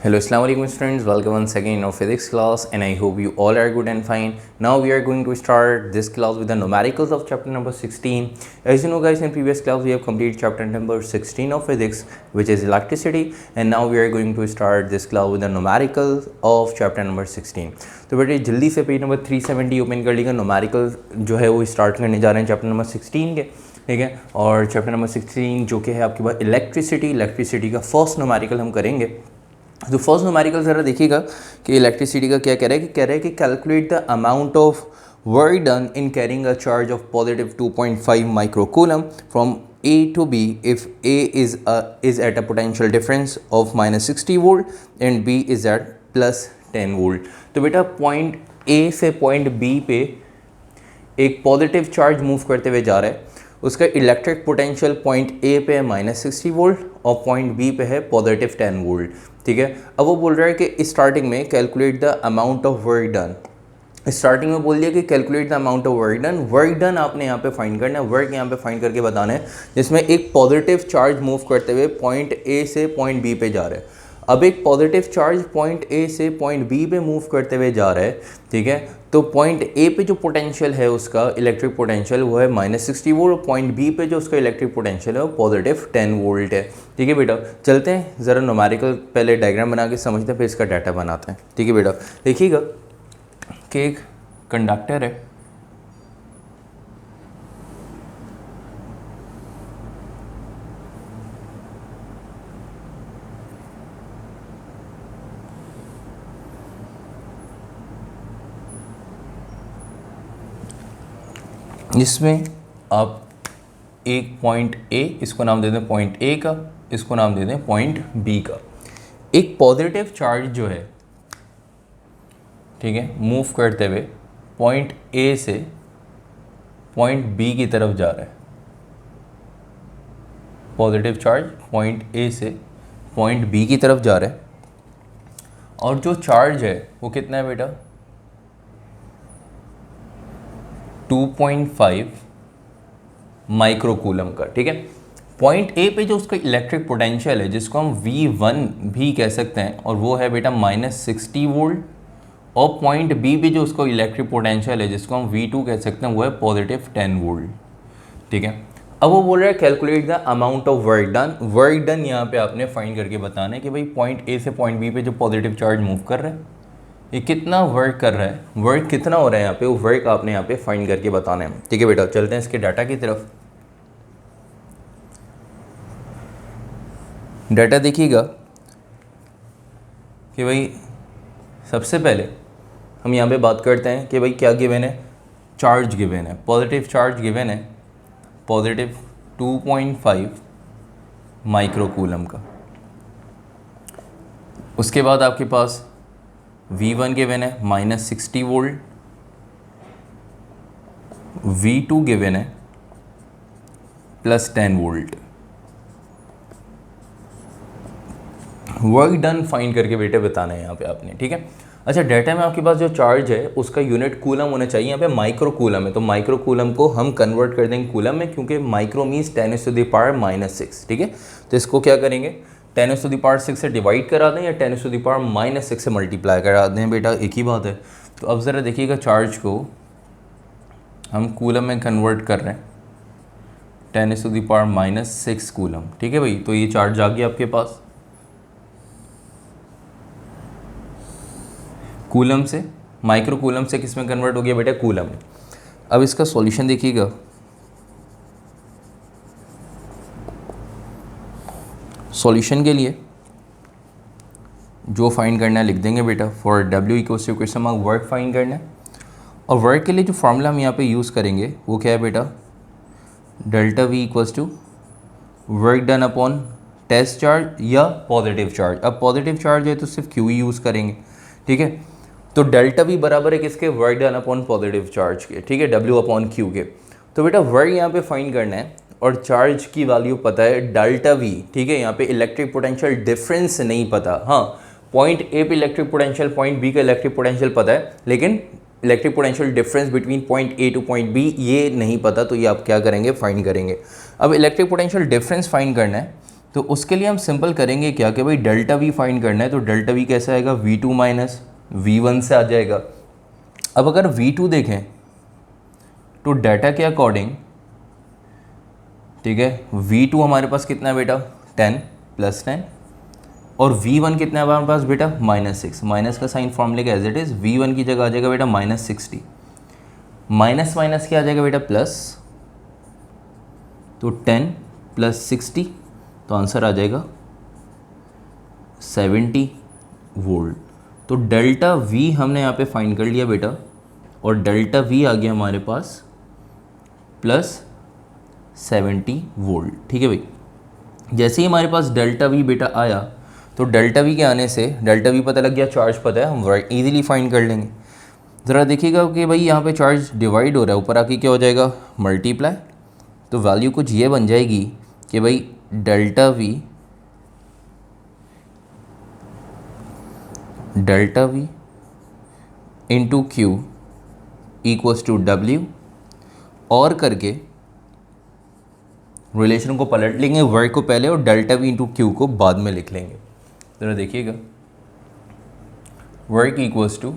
Hello, Assalamu alaikum students. Welcome once again in our physics class, and I hope you all are good and fine. Now we are going to start this class with the numericals of chapter number 16. As you know, guys, in previous class we have completed chapter number 16 of physics, which is electricity, and now we are going to start this class with the numericals of chapter number 16. तो बेटे जल्दी से page number 370 open कर लीजिएगा. Numerical जो है वो start करने जा रहे हैं चैप्टर नंबर 16 के, ठीक है. और चैप्टर नंबर 16 जो कि है आपके पास इलेक्ट्रिसिटी का फर्स्ट नुमेरिकल हम करेंगे. तो फर्स्ट न्यूमेरिकल ज़रा देखिएगा कि इलेक्ट्रिसिटी का क्या कह रहा है कि calculate the amount of work done in carrying a charge of positive 2.5 microcoulomb from A to B if A is at a potential difference of -60 volt and B is at +10 volt. तो बेटा point A से point B पे एक positive charge move करते हुए जा रहा है. उसका इलेक्ट्रिक पोटेंशियल पॉइंट A पे है -60 वोल्ट और पॉइंट B पे है पॉजिटिव 10 वोल्ट, ठीक है. अब वो बोल रहा है कि स्टार्टिंग में calculate the amount of work done. Starting में बोल दिया कि calculate the amount of work done आपने यहाँ पे फाइंड करना है. वर्क यहाँ पे फाइंड करके बताना है जिसमें एक पॉजिटिव चार्ज मूव करते हुए पॉइंट A से पॉइंट B पे जा रहा है. अब एक पॉजिटिव चार्ज पॉइंट A से पॉइंट B पे मूव करते हुए जा रहा है, ठीक है. तो पॉइंट A पे जो पोटेंशियल है उसका इलेक्ट्रिक पोटेंशियल वो है -60 वोल्ट और पॉइंट B पे जो उसका इलेक्ट्रिक पोटेंशियल है वो पॉजिटिव 10 वोल्ट है, ठीक है बेटा. चलते हैं ज़रा न्यूमेरिकल पहले डायग्राम बना के समझते हैं, फिर इसका डाटा बनाते हैं, ठीक है बेटा. देखिएगा कि एक कंडक्टर है, जिसमें आप एक पॉइंट A, इसको नाम दे दें पॉइंट A का, इसको नाम दे दें पॉइंट B का. एक पॉजिटिव चार्ज जो है, ठीक है, मूव करते हुए पॉइंट A से पॉइंट B की तरफ जा रहा है. पॉजिटिव चार्ज पॉइंट A से पॉइंट B की तरफ जा रहा है और जो चार्ज है वो कितना है बेटा 2.5 माइक्रोकूलम का, ठीक है. पॉइंट A पे जो उसका इलेक्ट्रिक पोटेंशियल है जिसको हम V1 भी कह सकते हैं और वो है बेटा -60 वोल्ट और पॉइंट B पे जो उसका इलेक्ट्रिक पोटेंशियल है जिसको हम V2 कह सकते हैं वो है पॉजिटिव 10 वोल्ट, ठीक है. अब वो बोल रहा है calculate the amount of work done यहाँ पे आपने फाइंड करके बताना है कि भाई पॉइंट A से पॉइंट B पे जो पॉजिटिव चार्ज मूव कर रहा है ये कितना वर्क कर रहा है, वर्क कितना हो रहा है यहाँ पे, वो वर्क आपने यहाँ पे फाइंड करके बताना है, ठीक है बेटा. चलते हैं इसके डाटा की तरफ. डाटा देखिएगा कि भाई सबसे पहले हम यहाँ पे बात करते हैं कि भाई क्या गिवन है, चार्ज गिवन है, पॉजिटिव चार्ज गिवन है, पॉजिटिव 2.5 माइक्रोकूलम का. उसके बाद आपके पास V1 गिवन है -60 वोल्ट, V2 गिवन है +10 वोल्ट. वर्क डन फाइंड करके बेटे बताना है यहाँ पे आपने, ठीक है. अच्छा, डाटा में आपके पास जो चार्ज है उसका यूनिट कूलम होना चाहिए. यहाँ पे माइक्रोकूलम है तो माइक्रोकूलम को हम कन्वर्ट कर देंगे कूलम में, क्योंकि माइक्रो मीन्स 10⁻⁻⁶, ठीक है. तो इसको क्या करेंगे 10⁻⁶ से डिवाइड करा दें या 10⁻⁻⁶ से मल्टीप्लाई करा दें, बेटा एक ही बात है. तो अब ज़रा देखिएगा चार्ज को हम कूलम में कन्वर्ट कर रहे हैं 10⁻⁻⁶ कूलम, ठीक है भाई. तो ये चार्ज आ गया आपके पास कूलम से, माइक्रो कूलम से किस में कन्वर्ट हो गया बेटा कूलम में. अब इसका सॉल्यूशन देखिएगा. सॉल्यूशन के लिए जो फाइंड करना है लिख देंगे बेटा. फॉर W = वर्क फाइंड करना है और वर्क के लिए जो फार्मूला हम यहाँ पे यूज़ करेंगे वो क्या है बेटा ΔV = work done upon test charge या पॉजिटिव चार्ज. अब पॉजिटिव चार्ज है तो सिर्फ Q ही यूज़ करेंगे, ठीक है. तो ΔV बराबर है किसके, work done upon positive charge के, ठीक है, W/Q के. तो बेटा वर्क यहाँ पे फाइंड करना है और चार्ज की वैल्यू पता है ΔV, ठीक है. यहाँ पे इलेक्ट्रिक पोटेंशियल डिफरेंस नहीं पता. हाँ, पॉइंट A पे इलेक्ट्रिक पोटेंशियल पॉइंट B का इलेक्ट्रिक पोटेंशियल पता है, लेकिन electric potential difference between point A to point B ये नहीं पता, तो ये आप क्या करेंगे, फाइंड करेंगे। अब इलेक्ट्रिक पोटेंशियल डिफरेंस फाइंड करना है तो उसके लिए हम सिंपल करेंगे क्या कि भाई डेल्टा वी फाइंड करना है, तो डेल्टा वी कैसे आएगा, V2 माइनस V1 से आ जाएगा। अब अगर V2 देखें तो डाटा के अकॉर्डिंग, ठीक है, V2 हमारे पास कितना है बेटा 10 प्लस 10, और V1 कितना है हमारे पास बेटा -6। माइनस का साइन फॉर्मूले का एज इट इज़, V1 की जगह आ जाएगा बेटा -60, माइनस माइनस क्या आ जाएगा बेटा प्लस, तो 10 प्लस 60, तो आंसर आ जाएगा 70 वोल्ट। तो डेल्टा V हमने यहाँ पे फाइंड कर लिया बेटा, और डेल्टा V आ गया हमारे पास प्लस 70 वोल्ट। ठीक है भाई, जैसे ही हमारे पास डेल्टा V बेटा आया, तो डेल्टा V के आने से डेल्टा V पता लग गया, चार्ज पता है, हम इजीली फाइंड कर लेंगे। ज़रा देखिएगा कि भाई यहाँ पे चार्ज डिवाइड हो रहा है, ऊपर आके क्या हो जाएगा मल्टीप्लाई, तो वैल्यू कुछ ये बन जाएगी कि भाई delta V into Q equals to W, और करके रिलेशन को पलट लेंगे, वर्क को पहले और डेल्टा V इंटू Q को बाद में लिख लेंगे। ज़रा देखिएगा, work equals to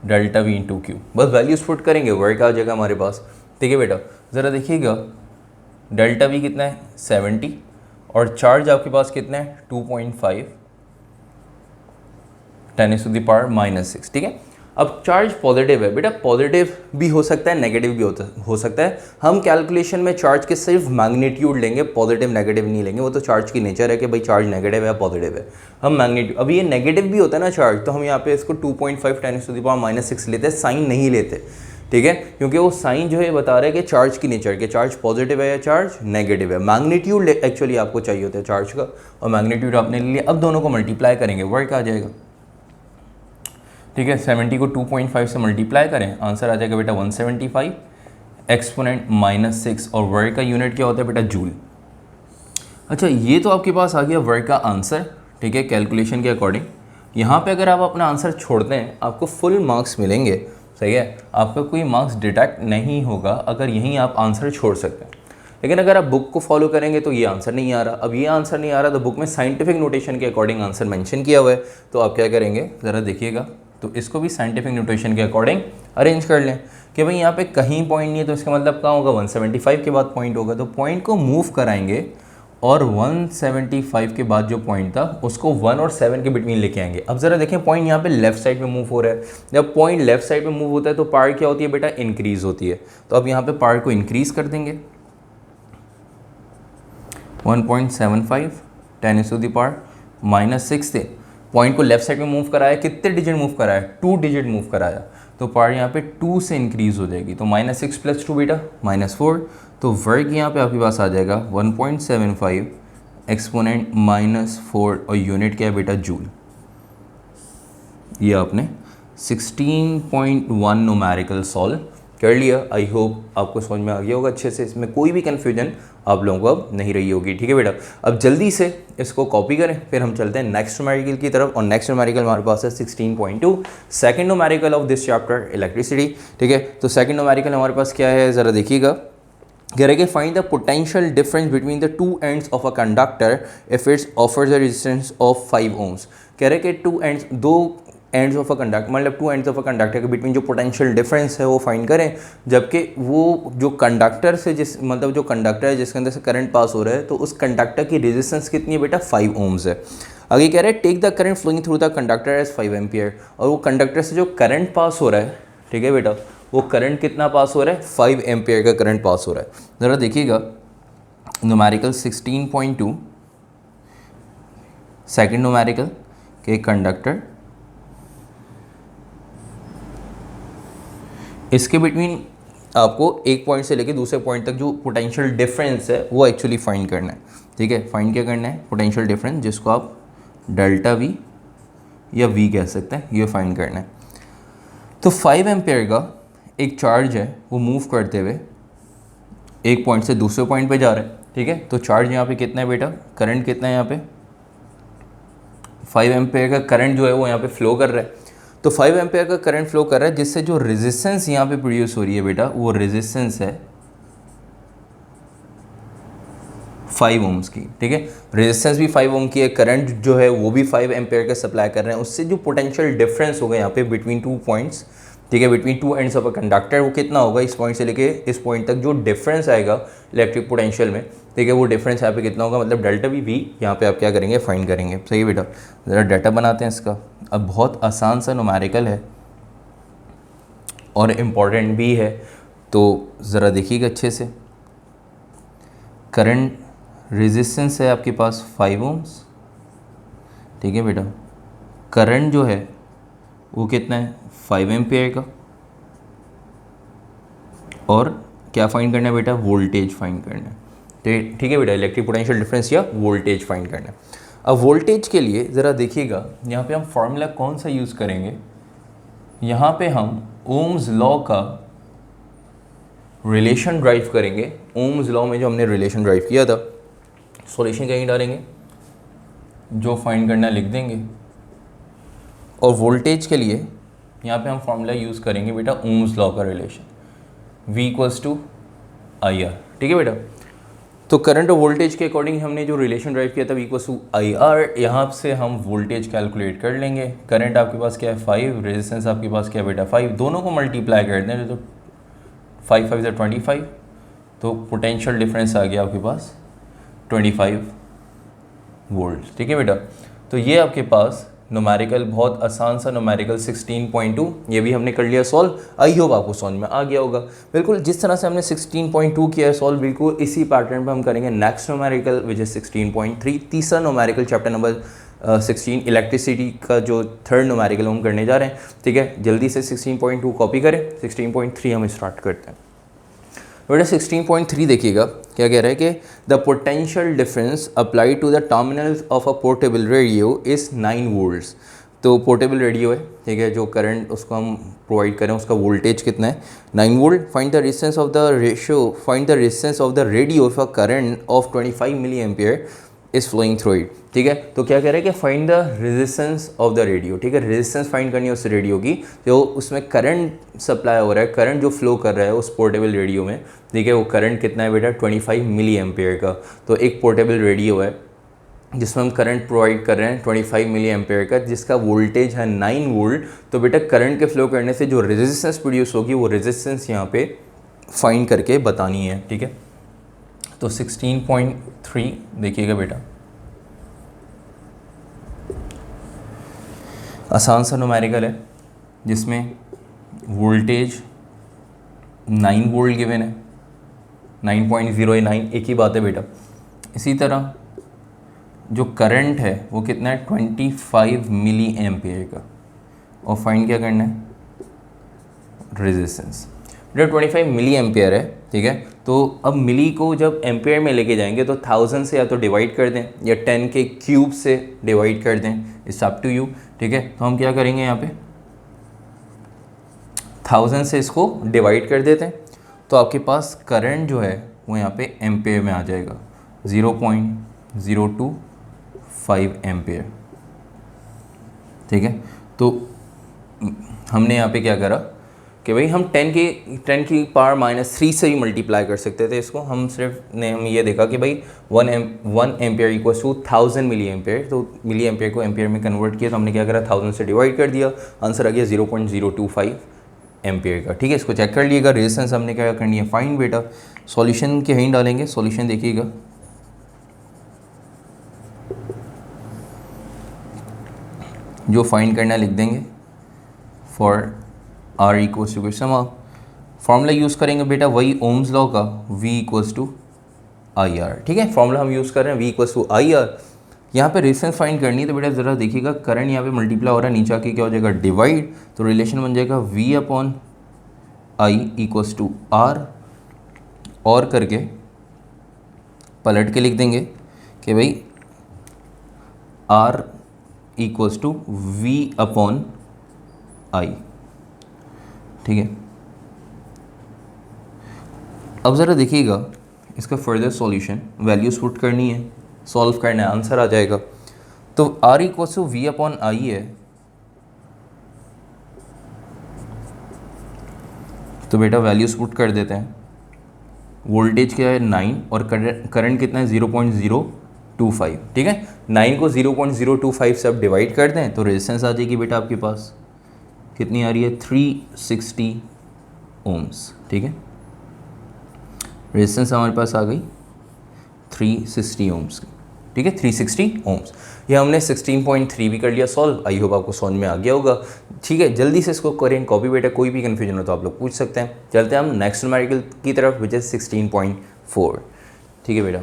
delta V into Q, बस वैल्यूज पुट करेंगे, वर्क आ जाएगा हमारे पास। ठीक है बेटा, ज़रा देखिएगा डेल्टा V कितना है 70, और चार्ज आपके पास कितना है 2.5 10⁻⁻⁶। ठीक है, अब चार्ज पॉजिटिव है बेटा, पॉजिटिव भी हो सकता है, नेगेटिव भी हो सकता है। हम कैलकुलेशन में चार्ज के सिर्फ मैग्नीट्यूड लेंगे, पॉजिटिव नेगेटिव नहीं लेंगे, वो तो चार्ज की नेचर है कि भाई चार्ज नेगेटिव है या पॉजिटिव है। हम मैग्नीट्यूड, अब ये नेगेटिव भी होता है ना चार्ज, तो हम यहाँ पे इसको 2.5 10⁻⁻⁶ लेते हैं, साइन नहीं लेते। ठीक है, क्योंकि वो साइन जो है बता रहा है कि चार्ज की नेचर, के चार्ज पॉजिटिव है या चार्ज नेगेटिव है। मैग्नीट्यूड एक्चुअली आपको चाहिए होता है चार्ज का, और मैग्नीट्यूड आपने ले लिया। अब दोनों को मल्टीप्लाई करेंगे, वर्क आ जाएगा। ठीक है, 70 को 2.5 से मल्टीप्लाई करें, आंसर आ जाएगा बेटा 175 एक्सपोनेंट -6, और वर्क का यूनिट क्या होता है बेटा जूल। अच्छा, ये तो आपके पास आ गया वर्क का आंसर। ठीक है, कैलकुलेशन के अकॉर्डिंग। यहाँ पे अगर आप अपना आंसर छोड़ते हैं, आपको फुल मार्क्स मिलेंगे। सही है, आपका कोई मार्क्स डिडक्ट नहीं होगा अगर यहीं आप आंसर छोड़ सकते हैं। लेकिन अगर आप बुक को फॉलो करेंगे तो ये आंसर नहीं आ रहा। अब ये आंसर नहीं आ रहा, तो बुक में साइंटिफिक नोटेशन के अकॉर्डिंग आंसर मेंशन किया हुआ है, तो आप क्या करेंगे ज़रा देखिएगा। तो इसको भी साइंटिफिक नोटेशन के अकॉर्डिंग अरेंज कर लें कि भाई यहाँ पे कहीं पॉइंट नहीं है, तो इसका मतलब क्या होगा 175 के बाद पॉइंट होगा, तो पॉइंट को मूव कराएंगे और 175 के बाद जो पॉइंट था उसको 1 और 7 के बिटवीन लेके आएंगे। अब ज़रा देखें, पॉइंट यहाँ पे लेफ्ट साइड पे मूव हो रहा है। जब पॉइंट लेफ्ट साइड पे मूव होता है तो पावर क्या होती है बेटा, इंक्रीज़ होती है। तो अब यहाँ पे पावर को इंक्रीज़ कर देंगे, 1.75 10⁻⁻⁶ से पॉइंट को लेफ्ट साइड में मूव कराया, कितने डिजिट मूव कराया, 2 डिजिट मूव कराया, तो पावर यहाँ पे 2 से इंक्रीज़ हो जाएगी। तो -6 + 2 बेटा -4, तो वर्क यहाँ पे आपके पास आ जाएगा 1.75 एक्सपोनेंट -4, और यूनिट क्या है बेटा जूल। ये आपने 16.1 न्यूमेरिकल सॉल्व कर लिया। आई होप आपको समझ में आ गया होगा अच्छे से, इसमें कोई भी कन्फ्यूजन आप लोगों को अब नहीं रही होगी। ठीक है बेटा, अब जल्दी से इसको कॉपी करें, फिर हम चलते हैं नेक्स्ट न्यूमेरिकल की तरफ। और नेक्स्ट न्यूमेरिकल हमारे पास है 16.2, second numerical of this chapter electricity. ठीक है, तो सेकंड न्यूमेरिकल हमारे पास क्या है, ज़रा देखिएगा। कह रहे कि find the potential difference between the two ends of a conductor if it's offers a resistance of 5 ohms। कह रहे कि टू एंड्स, दो एंड्स ऑफ अ कंडक्टर, मतलब two ends of a conductor के बिटवीन जो पोटेंशियल डिफरेंस है वो find करें, जबकि वो जो कंडक्टर से मतलब जो कंडक्टर है जिसके अंदर से करंट पास हो रहा है, तो उस कंडक्टर की रेजिस्टेंस कितनी है बेटा 5 ohms है। आगे कह रहे हैं take the current flowing through the conductor as 5 ampere, और वो कंडक्टर से जो करंट पास हो रहा है, ठीक है बेटा, वो करंट कितना पास हो रहा है, 5 एम्पियर का करंट पास हो रहा है। ज़रा देखिएगा न्यूमेरिकल 16.2, सेकेंड न्यूमेरिकल के कंडक्टर, इसके बिटवीन आपको एक पॉइंट से लेके दूसरे पॉइंट तक जो पोटेंशियल डिफरेंस है वो एक्चुअली फाइंड करना है। ठीक है, फाइंड क्या करना है, पोटेंशियल डिफरेंस, जिसको आप डेल्टा वी या वी कह सकते हैं, ये फाइंड करना है। तो 5 एम्पियर का एक चार्ज है, वो मूव करते हुए एक पॉइंट से दूसरे पॉइंट पे जा रहा है। ठीक है, तो चार्ज यहाँ पे कितना है बेटा, करंट कितना है यहाँ पे, 5 एम्पियर का करंट जो है वो यहाँ पे फ्लो कर रहा है। तो 5 एम्पियर का करंट फ्लो कर रहा है, जिससे जो रेजिस्टेंस यहाँ पे प्रोड्यूस हो रही है बेटा, वो रेजिस्टेंस है 5 ओम्स की, ठीक है। रेजिस्टेंस भी 5 ओम की है, करंट जो है वो भी 5 एम्पेयर का सप्लाई कर रहे हैं। उससे जो पोटेंशियल डिफरेंस होगा यहाँ पे बिटवीन 2 पॉइंट्स, ठीक है, between 2 ends of a conductor, वो कितना होगा, इस पॉइंट से लेके इस पॉइंट तक जो डिफरेंस आएगा इलेक्ट्रिक पोटेंशियल में, ठीक है, वो डिफरेंस यहाँ पे कितना होगा, मतलब डेल्टा वी यहाँ पे आप क्या करेंगे, फाइंड करेंगे। सही है बेटा, ज़रा डाटा बनाते हैं इसका। अब बहुत आसान सा न्यूमेरिकल है और इम्पॉर्टेंट भी है, तो ज़रा देखिएगा अच्छे से। करंट रेजिस्टेंस है आपके पास 5 ओम्स, ठीक है बेटा। करंट जो है वो कितना है, 5 एम्पियर का। और क्या फाइंड करना है बेटा, वोल्टेज फाइंड करना है, ठीक है बेटा, इलेक्ट्रिक पोटेंशियल डिफरेंस या वोल्टेज फाइंड करना है। अब वोल्टेज के लिए ज़रा देखिएगा, यहाँ पे हम फॉर्मूला कौन सा यूज़ करेंगे, यहाँ पे हम ओम्स लॉ का रिलेशन ड्राइव करेंगे। ओम्स लॉ में जो हमने रिलेशन ड्राइव किया था, सॉल्यूशन कहीं डालेंगे, जो फाइंड करना लिख देंगे। और वोल्टेज के लिए यहाँ पे हम फॉर्मूला यूज़ करेंगे बेटा ओम्स लॉ का रिलेशन, V = IR, ठीक है बेटा। तो करंट और वोल्टेज के अकॉर्डिंग हमने जो रिलेशन ड्राइव किया था V = IR, यहाँ से हम वोल्टेज कैलकुलेट कर लेंगे। करंट आपके पास क्या है 5, रेजिस्टेंस आपके पास क्या है बेटा 5, दोनों को मल्टीप्लाई कर दें तो 5 5 = 25, तो पोटेंशियल डिफरेंस आ गया आपके पास 25 वोल्ट, ठीक है बेटा। तो ये आपके पास न्यूमेरिकल, बहुत आसान सा न्यूमेरिकल 16.2, ये भी हमने कर लिया सॉल्व। आई होप आपको समझ में आ गया होगा। बिल्कुल जिस तरह से हमने 16.2 किया है सॉल्व, बिल्कुल इसी पैटर्न पे हम करेंगे नेक्स्ट न्यूमेरिकल विच इज़ 16.3, तीसरा न्यूमेरिकल चैप्टर नंबर 16 इलेक्ट्रिसिटी का जो थर्ड न्यूमेरिकल हम करने जा रहे हैं, ठीक है। जल्दी से 16.2 कॉपी करें, 16.3 हम स्टार्ट करते हैं। बेटा 16.3 देखिएगा क्या कह रहा है कि the potential difference applied to the terminals of a portable radio is 9 volts. तो पोर्टेबल रेडियो है, ठीक है, जो करंट उसको हम प्रोवाइड करें उसका वोल्टेज कितना है, 9 volt. Find the resistance of the ratio, find the resistance of the radio for current of 25 milliampere is flowing through it, ठीक है। तो क्या कह रहा है कि find the resistance of the radio, ठीक है, रेजिस्टेंस फाइंड करनी है उस रेडियो की जो उसमें करंट सप्लाई हो रहा है, करंट जो फ्लो कर रहा है उस पोर्टेबल रेडियो में, ठीक है। वो करंट कितना है बेटा 25 मिली एम्पियर का। तो एक पोर्टेबल रेडियो है जिसमें हम करंट प्रोवाइड कर रहे हैं 25 मिली एम्पियर का, जिसका वोल्टेज है 9 वोल्ट। तो बेटा करंट के फ्लो करने से जो रेजिस्टेंस प्रोड्यूस होगी वो रेजिस्टेंस यहाँ पे फाइंड करके बतानी है, ठीक है। तो 16.3 देखिएगा बेटा, आसान सा न्यूमेरिकल है जिसमें वोल्टेज 9 वोल्ट गिवन है, 9.09, एक ही बात है बेटा। इसी तरह जो करंट है वो कितना है 25 मिली एम्पियर का, और फाइंड क्या करना है, रेजिस्टेंस। बेटा 25 मिली एम्पियर है, ठीक है। तो अब मिली को जब एम्पियर में लेके जाएंगे तो 1000 से या तो डिवाइड कर दें या 10 के क्यूब से डिवाइड कर दें, इट्स अप टू यू, ठीक है। तो हम क्या करेंगे, यहाँ पे 1000 से इसको डिवाइड कर देते हैं, तो आपके पास करंट जो है वो यहाँ पे एम्पियर में आ जाएगा 0.025 एम्पियर, ठीक है। तो हमने यहाँ पे क्या करा कि भाई हम 10 की पावर -3 से भी मल्टीप्लाई कर सकते थे इसको। हम हम ये देखा कि भाई 1 ampere equal to 1000 milliampere. तो मिली एम्पियर को एम्पियर में कन्वर्ट किया, तो हमने क्या करा 1000 से डिवाइड कर दिया, आंसर आ गया 0.025 एम्पियर का, ठीक है। इसको चेक कर लिएगा। रेजिस्टेंस हमने क्या करनी है, फाइंड बेटा। सॉल्यूशन के यहीं डालेंगे, सॉल्यूशन देखिएगा। जो फाइंड करना लिख देंगे for R equals to sum of, formula use करेंगे बेटा वही ओम्स लॉ का, V = IR, ठीक है। फॉर्मूला हम यूज़ कर रहे हैं V = IR। यहाँ पे रेजिस्टेंस फाइंड करनी है, तो बेटा ज़रा देखिएगा, करंट यहाँ पे मल्टीप्लाई हो रहा है, नीचे आके क्या हो जाएगा डिवाइड, तो रिलेशन बन जाएगा V/I = R, और करके पलट के लिख देंगे कि भाई R = V/I, ठीक है। अब ज़रा देखिएगा इसका फर्दर सॉल्यूशन, वैल्यूज पुट करनी है, सॉल्व करना है, आंसर आ जाएगा। तो R = V/I है, तो बेटा वैल्यूज पुट कर देते हैं। वोल्टेज क्या है 9 और करंट कितना है 0.025, ठीक है। 9 को 0.025 से आप डिवाइड कर दें तो रेजिस्टेंस आ जाएगी बेटा आपके पास कितनी आ रही है 360 ओम्स, ठीक है। रेजिस्टेंस हमारे पास आ गई 360 ओम्स की, ठीक है 360 ओम्स। ये हमने 16.3 भी कर लिया सॉल्व। आई होप आपको समझ में आ गया होगा, ठीक है। जल्दी से इसको करें कॉपी बेटा, कोई भी कन्फ्यूजन हो तो आप लोग पूछ सकते हैं। चलते हैं हम नेक्स्ट न्यूमेरिकल की तरफ विच इज़ 16.4, ठीक है बेटा।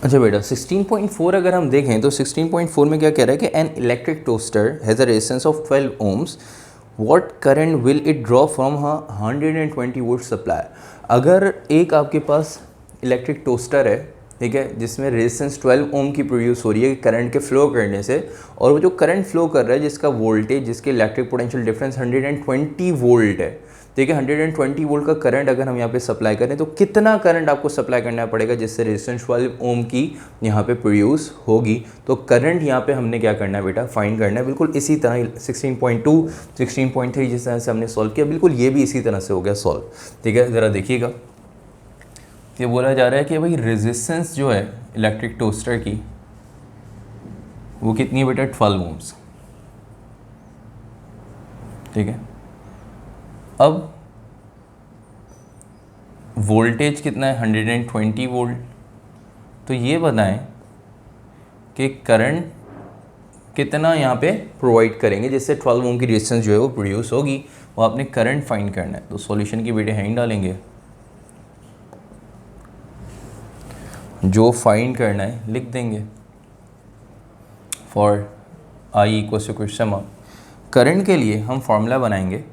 अच्छा बेटा 16.4 अगर हम देखें तो 16.4 में क्या कह रहा है कि an electric toaster has a resistance of 12 ohms, what current will it draw from 120 volt supply. अगर एक आपके पास इलेक्ट्रिक टोस्टर है, ठीक है, जिसमें रेजिस्टेंस 12 ओम की प्रोड्यूस हो रही है करंट के फ्लो करने से, और वो जो करंट फ्लो कर रहा है जिसका वोल्टेज, जिसके इलेक्ट्रिक पोटेंशियल डिफरेंस 120 वोल्ट है, ठीक है। 120 वोल्ट का करंट अगर हम यहाँ पे सप्लाई करें तो कितना करंट आपको सप्लाई करना पड़ेगा जिससे रेजिस्टेंस 12 ओम की यहाँ पे प्रोड्यूस होगी। तो करंट यहाँ पे हमने क्या करना है बेटा, फाइंड करना है। बिल्कुल इसी तरह 16.2 16.3 जिस तरह से हमने सॉल्व किया, बिल्कुल ये भी इसी तरह से हो गया सॉल्व, ठीक है। ज़रा देखिएगा, ये बोला जा रहा है कि भाई रेजिस्टेंस जो है इलेक्ट्रिक टोस्टर की वो कितनी है बेटा 12 ओम्स, ठीक है। अब वोल्टेज कितना है 120 वोल्ट, तो ये बताएं कि करंट कितना यहाँ पे प्रोवाइड करेंगे जिससे 12 ओम की रेजिस्टेंस जो है वो प्रोड्यूस होगी। वो आपने करंट फाइंड करना है। तो सॉल्यूशन की बेटे हैंड डालेंगे, जो फाइंड करना है लिख देंगे for I equals to question mark. Current के लिए हम फॉर्मूला बनाएंगे।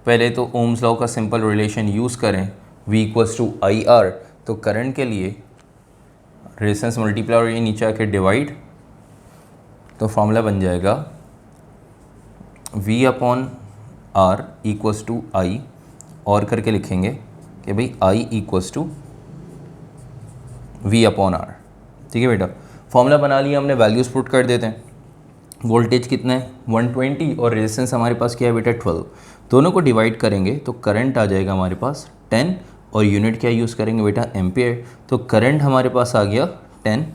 पहले तो ओम्स लॉ का सिंपल रिलेशन यूज़ करें, V equals to I R. तो करंट के लिए रेजिस्टेंस मल्टीप्लाई और ये नीचे आके डिवाइड, तो फॉर्मूला बन जाएगा V upon R equals to I, और करके लिखेंगे कि भाई I equals to V upon R, ठीक है बेटा। फॉर्मूला बना लिया हमने, वैल्यूज़ पुट कर देते हैं। वोल्टेज कितना है 120 और रेजिस्टेंस हमारे पास क्या है बेटा 12, दोनों को डिवाइड करेंगे तो करंट आ जाएगा हमारे पास 10, और यूनिट क्या यूज़ करेंगे बेटा एम्पियर। तो करंट हमारे पास आ गया 10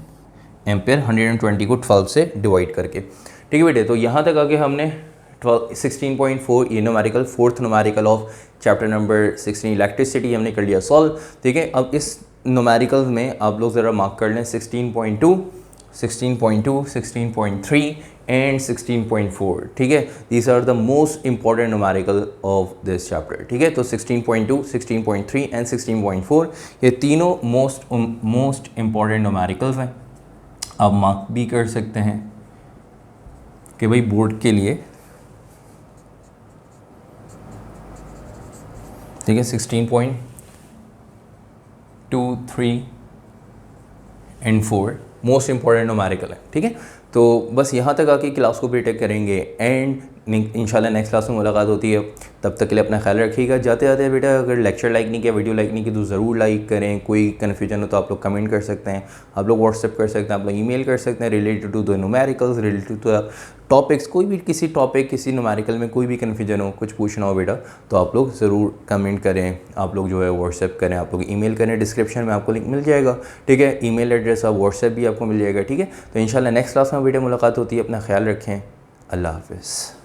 एम्पियर 120 को 12 से डिवाइड करके, ठीक है बेटे। तो यहाँ तक आके हमने 16.4 ये numerical, fourth numerical of chapter number 16 electricity हमने कर लिया सॉल्व, ठीक है। अब इस न्यूमेरिकल में आप लोग ज़रा मार्क कर लें 16.2, 16.2, 16.3 एंड 16.4, ठीक है। These are the most important numerical of this chapter, ठीक है। तो 16.2, 16.3 एंड 16.4 ये तीनों मोस्ट इंपॉर्टेंट न्यूमेरिकल्स हैं। आप मार्क भी कर सकते हैं कि भाई बोर्ड के लिए, ठीक है। 16.2, 3 एंड 4 मोस्ट इंपॉर्टेंट न्यूमेरिकल है, ठीक है। तो बस यहाँ तक आके क्लास को ब्रेक करेंगे एंड इंशाल्लाह नेक्स्ट क्लास में मुलाकात होती है। तब तक के लिए अपना ख्याल रखिएगा। जाते जाते बेटा अगर लेक्चर लाइक नहीं किया, वीडियो लाइक नहीं की तो ज़रूर लाइक करें। कोई कन्फ्यूजन हो तो आप लोग कमेंट कर सकते हैं, आप लोग व्हाट्सएप कर सकते हैं, आप लोग ईमेल कर सकते हैं related to the numericals, related to the topics. कोई भी किसी टॉपिक, किसी न्यूमेरिकल में कोई भी कन्फ्यूजन हो, कुछ पूछना हो बेटा, तो आप लोग ज़रूर कमेंट करें, आप लोग जो है व्हाट्सएप करें, आप लोग ईमेल करें। डिस्क्रिप्शन में आपको लिंक मिल जाएगा, ठीक है। ईमेल एड्रेस और व्हाट्सएप भी आपको मिल जाएगा, ठीक है। तो इंशाल्लाह नेक्स्ट क्लास में बेटा मुलाकात होती है। अपना ख्याल रखें। अल्लाह हाफ़िज़।